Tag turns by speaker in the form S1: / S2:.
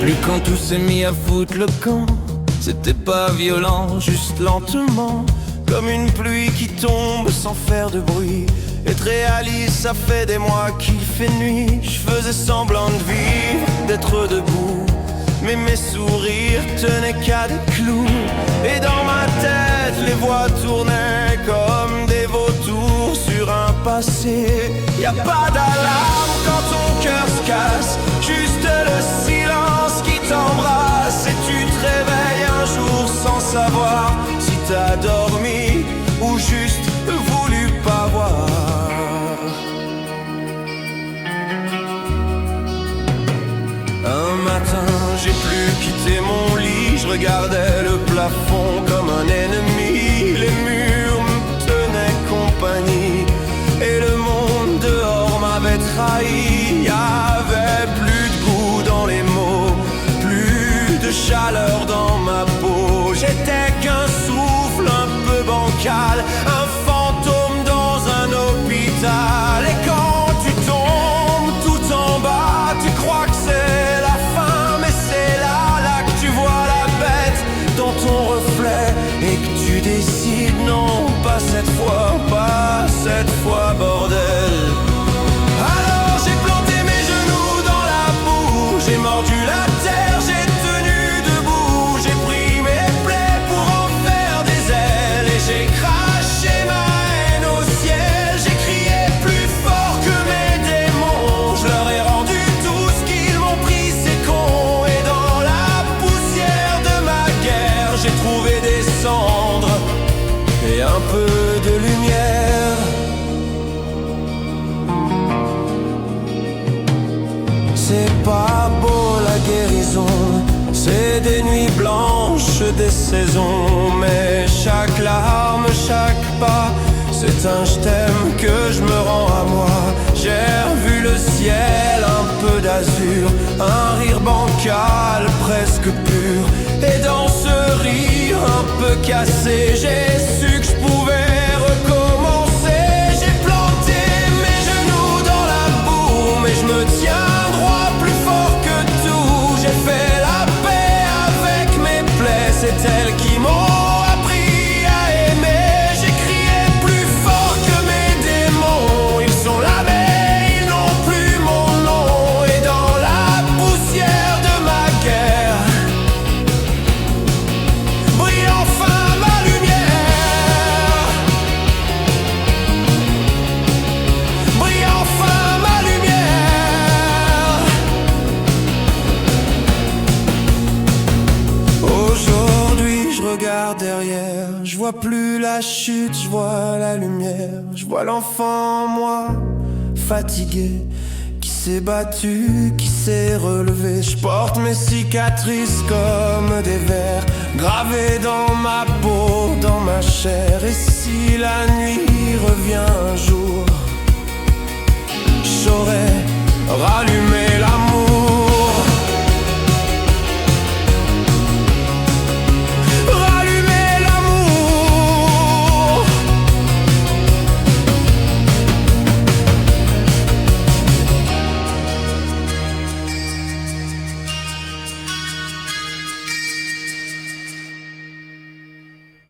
S1: Plus quand tout s'est mis à foutre le camp, c'était pas violent, juste lentement, comme une pluie qui tombe sans faire de bruit. Être réaliste, ça fait des mois qu'il fait nuit. Je faisais semblant de vivre, d'être debout, mais mes sourires tenaient qu'à des clous. Et dans ma tête, les voix tournaient comme des vautours sur un passé. Y a pas d'alarme quand ton cœur se casse, juste le silence qui t'embrasse. Et tu te réveilles un jour sans savoir si t'as dormi ou juste voulu pas voir. Un matin, j'ai plus quitté mon lit, je regardais le plafond comme un ennemi. Les murs me tenaient compagnie et le monde dehors m'avait trahi. Y avait plus de goût dans les mots, plus de chaleur dans ma peau. J'étais qu'un souffle un peu bancal, un fantôme dans un hôpital. Et quand tu tombes tout en bas, tu crois que c'est la fin, mais c'est là que tu vois la bête dans ton reflet et que tu décides non, pas cette fois, bordel. Alors j'ai planté mes genoux dans la boue, j'ai mordu la terre, j'ai tenu debout, j'ai pris mes plaies pour en faire des ailes et j'ai craché ma haine au ciel. J'ai crié plus fort que mes démons, je leur ai rendu tout ce qu'ils m'ont pris, ces cons. Et dans la poussière de ma guerre, j'ai trouvé des cendres et un peu de lumière. C'est pas beau la guérison, c'est des nuits blanches, des saisons. Mais chaque larme, chaque pas, c'est un je t'aime que je me rends à moi. J'ai revu le ciel, un peu d'azur, un rire bancal, presque pur. Et dans ce rire un peu cassé, j'ai su que je pouvais recommencer. J'ai planté mes genoux dans la boue, mais je me tiens droit, plus fort que tout. J'ai fait la paix avec mes plaies, c'est elles qui m'ont appris à aimer. J'ai crié plus fort que mes démons, ils sont là mais ils n'ont plus mon nom. Et dans la poussière de ma guerre, brille enfin ma lumière. Brille enfin ma lumière. Aujourd'hui je regarde derrière, je vois plus la chute, je vois la lumière. Je vois l'enfant en moi, fatigué, qui s'est battu, qui s'est relevé. Je porte mes cicatrices comme des vers, gravés dans ma peau, dans ma chair. Et si la nuit revient un jour, je saurais rallumer la